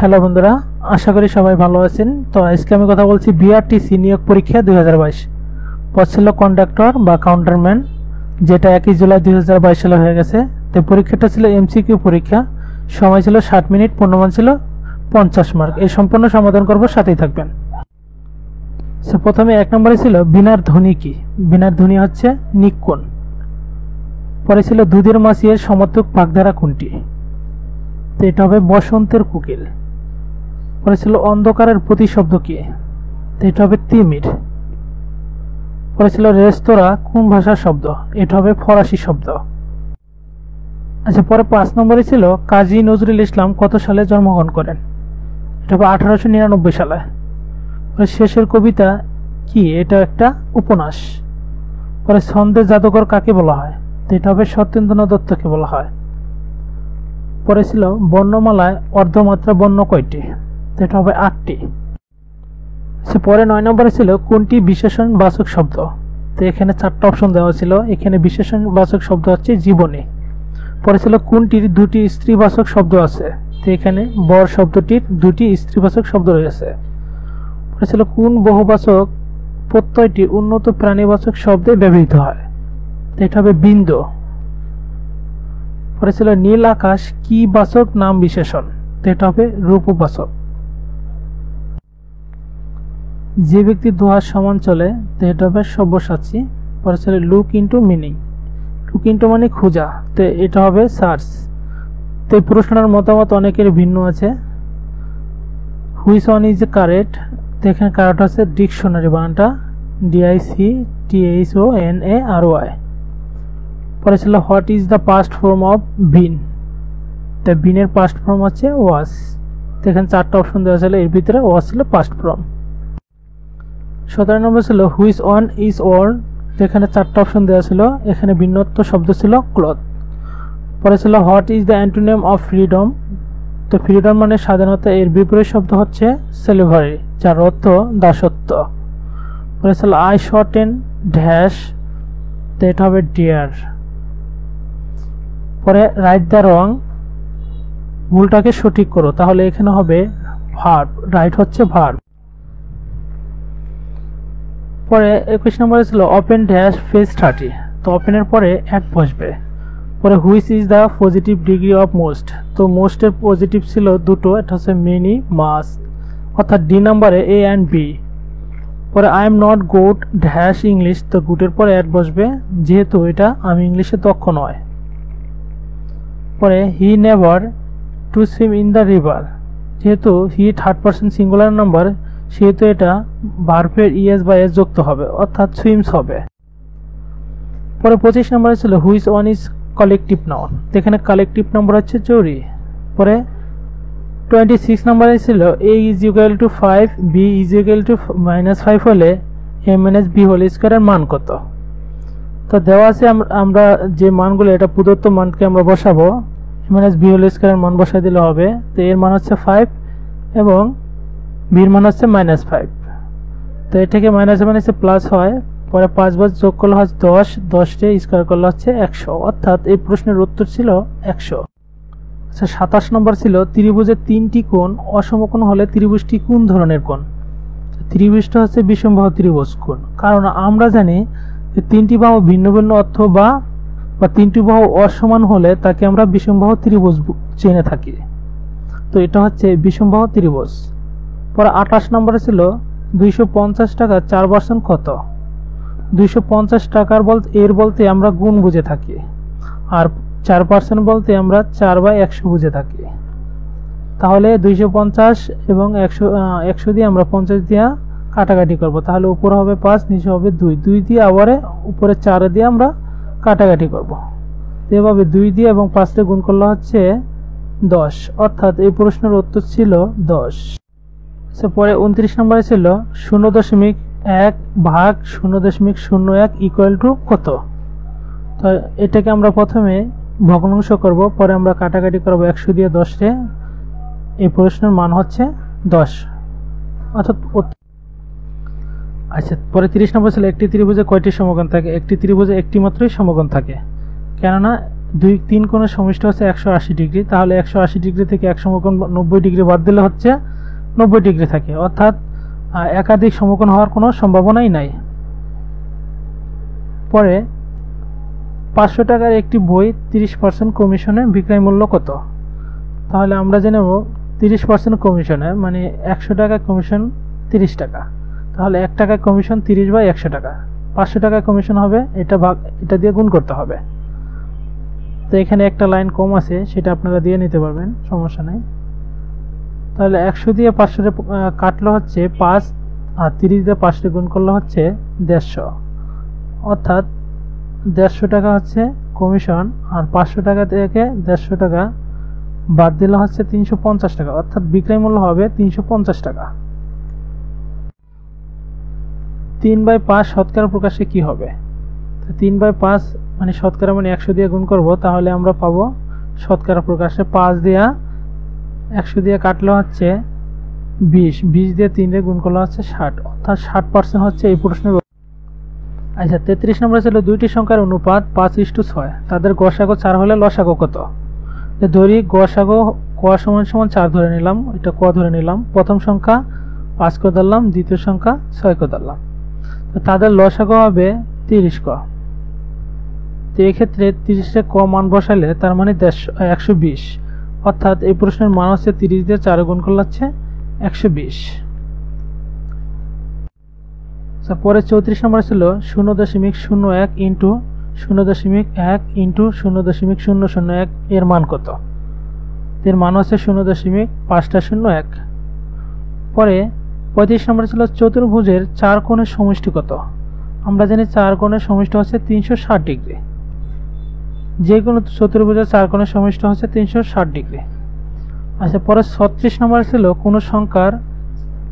Hello বন্ধুরা, আশা করি সবাই ভালো আছেন। তো আজকে আমি কথা বলছি বিআরটিসি নিয়োগ পরীক্ষা 2022। পদ ছিল কন্ডাক্টর বা কাউন্টারম্যান, যেটা 1 জুলাই 2022 সালে হয়ে গেছে। তো পরীক্ষাটা ছিল এমসিকিউ পরীক্ষা। সময় ছিল 60 মিনিট, পূর্ণমান ছিল 50 মার্ক। এই সম্পূর্ণ সমাধান করব, সাথেই থাকবেন। প্রথমে 1 নম্বরে ছিল বিনার ধ্বনি কি? বিনার ধ্বনি হচ্ছে নিক্কণ। পরে ছিল দুধের মাছির সমর্থক বাগধারা কোনটি? তো এটা হবে বসন্তের কোকিল। পরে ছিল অন্ধকারের প্রতিশব্দ কি? তো এটা হবে তিমির। পরে ছিল রেস্তোরাঁ কোন ভাষার শব্দ? এটা হবে ফরাসি শব্দ। আচ্ছা, পরে 5 নম্বরে ছিল কাজী নজরুল ইসলাম কত সালে জন্মগ্রহণ করেন? এটা হবে 1899 সালে। পরে শেষের কবিতা কি? এটা একটা উপন্যাস। পরে ছন্দের জাদুকর কাকে বলা হয়? তো এটা হবে সত্যেন্দ্রনাথ দত্তকে বলা হয়। পরে ছিল বর্ণমালায় অর্ধমাত্রা বর্ণ কয়টি? তো এটা হবে 8টি। পরে 9 নম্বরে ছিল কোনটি বিশেষণ বাচক শব্দ? তো এখানে 4টা অপশন দেওয়া ছিল। এখানে বিশেষণ বাচক শব্দ হচ্ছে জীবনী। পরে ছিল কোনটির 2টি স্ত্রীবাচক শব্দ আছে? তো এখানে বর শব্দটির 2টি স্ত্রীবাচক শব্দ রয়েছে। পরে ছিল কোন বহুবাচক প্রত্যয়টি উন্নত প্রাণীবাচক শব্দে ব্যবহৃত হয়? তো এটা হবে বিন্দু। পরে ছিল নীল আকাশ কি বাচক নাম বিশেষণ? তো এটা হবে রূপবাচক। যে ব্যক্তি দুহাত সমান চলে, তো এটা হবে সব্যসাচী। পরে ছিল look into meaning. Look into মানে খোঁজা, তো এটা হবে সার্চ। তো এই প্রশ্নটার মতামত অনেকের ভিন্ন আছে। Which one is correct? তো এখানে কারেক্ট হচ্ছে ডিকশনারি, বানানটা DICTHONARY। পরে ছিল what is the past form of been? তো বিনের পাস্ট ফর্ম হচ্ছে ওয়াজ। তো এখানে 4টা অপশন দেওয়া ছিল, এর ভিতরে ওয়াজ ছিল পাস্ট ফর্ম। 17 নম্বর ছিল হুইচ ওয়ান ইজ ওয়ার? তো এখানে 4টা অপশন দেওয়া ছিল, এখানে ভিন্নত্ব শব্দ ছিল ক্লথ। পরে ছিল what is the antonym of freedom? তো ফ্রিডম মানে স্বাধীনতা, এর বিপরীত শব্দ হচ্ছে স্লেভারি, যার অর্থ দাসত্ব। পরে ছিল আই শট এন ড্যাশ, তো এটা হবে ডিয়ার। পরে রাইট দ্য রং, ভুলটাকে সঠিক করো, তাহলে এখানে হবে ভার্ব, রাইট হচ্ছে ভার্ব। পরে 21 নম্বরে ছিল ওপেন ড্যাশ ফেজ 30, তো ওপেনের পরে এক বসবে। পরে which is the positive degree of most? তো মোস্টের পজিটিভ ছিল 2টো, এটা হচ্ছে মেনি, মাস, অর্থাৎ ডি নাম্বারে এ অ্যান্ড বি। পরে I am not good dash English, তো গুডের পরে অ্যাড বসবে, যেহেতু এটা আমি ইংলিশে দক্ষ নয়। পরে he never to swim in the river, যেহেতু he third person singular number, সেহেতু এটা ভার্বের ইএস বা এস যুক্ত হবে, অর্থাৎ সুইমস হবে। পরে 25 নম্বরে ছিল which one is collective noun? তো এখানে কালেকটিভ নাম্বার হচ্ছে জরি। পরে 26 নম্বরে ছিল a is equal to 5, b is equal to -5 হলে a মাইনাস b হোল স্কয়ারের মান কত? তো দেওয়া আছে, আমরা যে মানগুলো, এটা প্রদত্ত মানকে আমরা বসাবো, a মাইনাস b হোল স্কয়ারের মান বসাই দিলে হবে। তো এর মান হচ্ছে 5 এবং b এর মান হচ্ছে -5। তো এটাকে মাইনাস মাইনাসে প্লাস হয়, পরে 5 বার যোগ করলে হচ্ছে 10, 10 কে স্কয়ার করলে হচ্ছে 100, অর্থাৎ এই প্রশ্নের উত্তর ছিল 100। আচ্ছা, 27 নম্বর ছিল ত্রিভুজের 3টি কোণ অসমকোণ হলে ত্রিভুজটি কোন ধরনের কোণ? ত্রিভুজটা হচ্ছে বিষমবাহু ত্রিভুজ কোণ, কারণ আমরা জানি যে 3টি বাহু ভিন্ন ভিন্ন অর্থ বা 3টি বাহু অসমান হলে তাকে আমরা বিষমবাহু ত্রিভুজ জেনে থাকি। তো এটা হচ্ছে বিষমবাহু ত্রিভুজ। পরে 28 নম্বরে ছিল 250 টাকা 4% কত? 250 টাকার বলতে আমরা গুণ বুঝে থাকি, আর 4% বলতে আমরা 4/100 বুঝে থাকি। তাহলে 250 এবং 100 দিয়ে আমরা 50 দিয়ে কাটাকাটি করব, তাহলে উপরে হবে 5, নিচে হবে 2, 2 দিয়ে আবার উপরে 4 দিয়ে আমরা কাটাকাটি করব। এভাবে 2 দিয়ে এবং 5 দিয়ে গুণ করলে হচ্ছে 10, অর্থাৎ এই প্রশ্নের উত্তর ছিল 10। পরে 29 নম্বরে ছিল 0.1 ভাগ 0.01 ইকুয়াল টু কত? তো এটাকে আমরা প্রথমে ভগ্নাংশ করব, পরে আমরা কাটাকাটি করব 100 দিয়ে 10 রে। এই প্রশ্নের মান হচ্ছে 10, অর্থাৎ। আচ্ছা, পরে 30 নম্বর ছিল একটি ত্রিভুজে কয়টি সমকোণ থাকে? একটি ত্রিভুজে একটি মাত্রই সমকোণ থাকে, কেননা তিন কোণের সমষ্টি হচ্ছে 180 ডিগ্রি, তাহলে 180 ডিগ্রি থেকে এক সমকোণ 90 ডিগ্রি বাদ দিলে হচ্ছে 90 ডিগ্রি থাকে, অর্থাৎ একাধিক সমকোণ হওয়ার কোনো সম্ভাবনাই নাই। পরে 500 টাকার একটি বই 30% কমিশনে বিক্রয় মূল্য কত? তাহলে আমরা জেনে নেব 30% কমিশনে মানে 100 টাকা কমিশন 30 টাকা, তাহলে 1 টাকা কমিশন 30/100 টাকা, 500 টাকা কমিশন হবে, এটা দিয়ে গুণ করতে হবে। তো এখানে একটা লাইন কম আছে, সেটা আপনারা দিয়ে নিতে পারবেন, সমস্যা নাই। তাহলে 100 দিয়ে 500 কাটলে হচ্ছে 5, আর 30 দিয়ে 5 গুণ করলে হচ্ছে 150, অর্থাৎ 150 টাকা হচ্ছে কমিশন, আর 500 টাকা থেকে 150 টাকা বাদ দিলে হচ্ছে 350 টাকা, অর্থাৎ বিক্রয় মূল্য হবে 350 টাকা। 3/5 শতকরা প্রকাশে কি হবে? 3/5 মানে শতকরা মানে 100 দিয়ে গুণ করব, তাহলে আমরা পাবো শতকরা প্রকাশে 5 দিয়া 100 দিয়ে কাটলে হচ্ছে 20, 20 দিয়ে 3 দিয়ে গুণ করলে হচ্ছে 60, অর্থাৎ 60% হচ্ছে এই প্রশ্নের। আচ্ছা, 33 নম্বরে ছিল দুইটি সংখ্যার অনুপাত 5:6, তাদের গসাগু 4 হলে লসাগু কত? ধরি গসাগু ক = 4 ধরে নিলাম, এটা ক ধরে নিলাম, প্রথম সংখ্যা 5 ক ধরলাম, দ্বিতীয় সংখ্যা 6 ক ধরলাম, তো তাদের লসাগু হবে 30 ক। তো এক্ষেত্রে 30 ক মান বসালে তার মানে 120, অর্থাৎ এই প্রশ্নের মান হচ্ছে 30 দিয়ে 4 গুণ করলে হচ্ছে 120। পরে 34 নম্বর ছিল 0.01 ইন্টু 0.1 ইন্টু 0.001 এর মান কত? এর মান হচ্ছে 0.501। পরে 35 নম্বর ছিল চতুর্ভুজের 4 কোণের সমষ্টি কত? আমরা জানি 4 কোণের সমষ্টি হচ্ছে 360 ডিগ্রি, যে কোনো চতুর্ভুজের 4 কোণের সমষ্টি হচ্ছে 360 ডিগ্রি। আচ্ছা, পরে 36 নম্বর ছিল কোন সংখ্যার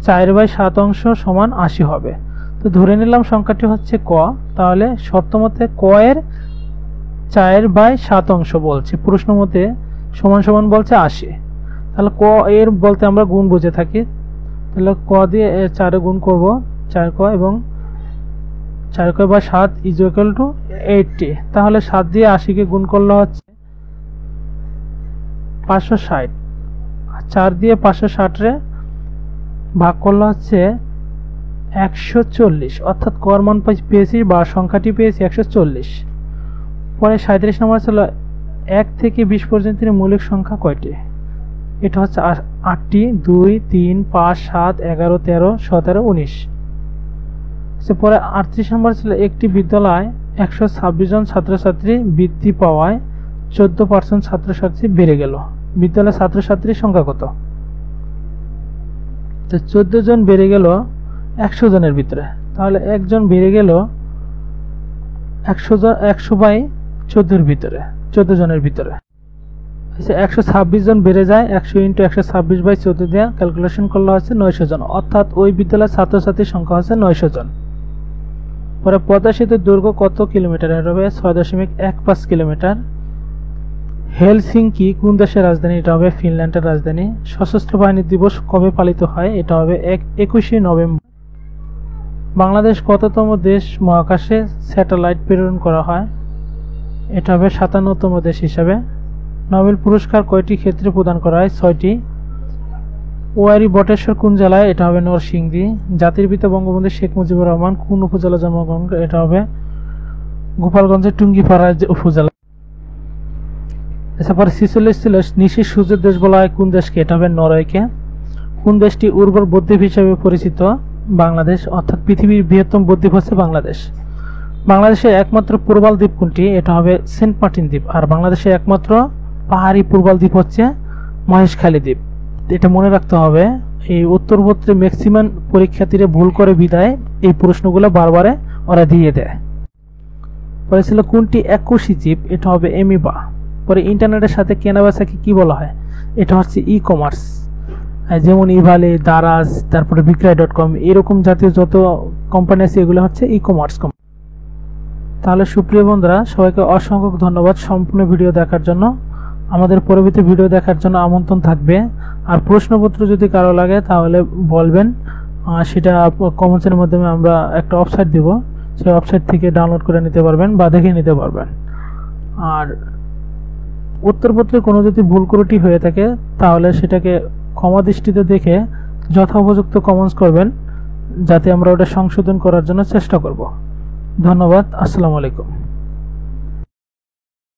4/7 অংশ সমান 80 হবে। তো ধরে নিলাম সংখ্যাটি হচ্ছে ক, তাহলে শর্ত মতে ক এর 4/7 অংশ বলছে, প্রশ্ন মতে সমান সমান বলছে 80, তাহলে ক এর বলতে আমরা গুণ বুঝে থাকি, তাহলে ক দিয়ে 4 গুণ করব, 4 ক এবং 4 ক বা 7 = 80, তাহলে 7 দিয়ে 80 কে গুণ করলে হচ্ছে 560, আর 4 দিয়ে 560 রে ভাগ করলে হচ্ছে 140, অর্থাৎ কর মান পেয়েছি বা সংখ্যাটি পেয়েছি 140। পরে 37 নম্বর ছিল 1 থেকে 20 পর্যন্ত মৌলিক সংখ্যা কয়টি? এটা হচ্ছে 8টি, 2, 3, 5, 7, 11, 13, 17, 19। পরে 38 নম্বর ছিল একটি বিদ্যালয় 126 জন ছাত্রছাত্রী বৃদ্ধি পাওয়ায় 14% ছাত্রছাত্রী বেড়ে গেল, বিদ্যালয়ের ছাত্রছাত্রীর সংখ্যা কত? তো 14 জন বেড়ে গেল 100 জনের ভিতরে, তাহলে একজন বেড়ে গেল 100/14 ভিতরে, 14 জনের ভিতরে। 126 জন বেড়ে যায়, 100 × 126/14 দিয়ে ক্যালকুলেশন করলে হচ্ছে 900 জন, অর্থাৎ ওই বিদ্যালয়ের ছাত্রছাত্রীর সংখ্যা হচ্ছে 900 জন। পরে পদ্মা সেতুর দৈর্ঘ্য কত কিলোমিটার? হবে 6.15 কিলোমিটার। হেলসিঙ্কি কোন দেশের রাজধানী? এটা হবে ফিনল্যান্ডের রাজধানী। সশস্ত্র বাহিনী দিবস কবে পালিত হয়? এটা হবে 21শে নভেম্বর। বাংলাদেশ কততম দেশ মহাকাশে স্যাটেলাইট প্রেরণ করা হয়? এটা হবে 57তম দেশ হিসাবে। নোবেল পুরস্কার কয়টি ক্ষেত্রে প্রদান করা হয়? 6টি। ওয়ারী বটেশ্বর কোন জেলায়? এটা হবে নরসিংদী। জাতির পিতা বঙ্গবন্ধু শেখ মুজিবুর রহমান কোন উপজেলা জন্মগ্রহণ করেন? এটা হবে গোপালগঞ্জের টুঙ্গিপাড়া উপজেলা। এরপর 46 ছিল নিশির সূর্যের দেশ বলা হয় কোন দেশকে? এটা হবে নরওয়েকে। কোন দেশটি উর্বর বদ্বীপ হিসেবে পরিচিত? বাংলাদেশ, অর্থাৎ পৃথিবীর বৃহত্তম বদ্বীপ হচ্ছে বাংলাদেশ। বাংলাদেশের একমাত্র পূর্বাল দ্বীপ কোনটি? এটা হবে সেন্ট মার্টিন দ্বীপ। আর বাংলাদেশের একমাত্র পাহাড়ি পূর্বাল দ্বীপ হচ্ছে মহেশখালী দ্বীপ। এটা মনে রাখতে হবে, এই উত্তরপত্রে ম্যাক্সিমাম পরীক্ষার্থীরা ভুল করে বিদায় এই প্রশ্নগুলো বারবারে ওরা দিয়ে দেয়। পরে ছিল কোনটি এককোষী জীব? এটা হবে এমিবা। পরে ইন্টারনেটের সাথে কেনাবেচাকে কি বলা হয়? এটা হচ্ছে ই কমার্স, যেমন ইভালে, দারাজ, তারপরে বিক্রয়.com, এরকম জাতীয় যত কোম্পানি আছে এগুলো হচ্ছে ই কমার্স কোম্পানি। তাহলে সুপ্রিয় বন্ধুরা, সবাইকে অসংখ্য ধন্যবাদ সম্পূর্ণ ভিডিও দেখার জন্য। আমাদের পরবর্তী ভিডিও দেখার জন্য আমন্ত্রণ থাকবে। আর প্রশ্নপত্র যদি কারো লাগে তাহলে বলবেন, সেটা কমেন্টসের মাধ্যমে আমরা একটা ওয়েবসাইট দিব, সেই ওয়েবসাইট থেকে ডাউনলোড করে নিতে পারবেন বা দেখে নিতে পারবেন। আর উত্তরপত্রে কোনো যদি ভুল ত্রুটি হয়ে থাকে তাহলে সেটাকে ক্ষমা দৃষ্টিতে দেখে যথোপযুক্ত কমেন্টস করবেন, যাতে আমরা ওটা সংশোধন করার জন্য চেষ্টা করব। ধন্যবাদ। আসসালামু আলাইকুম।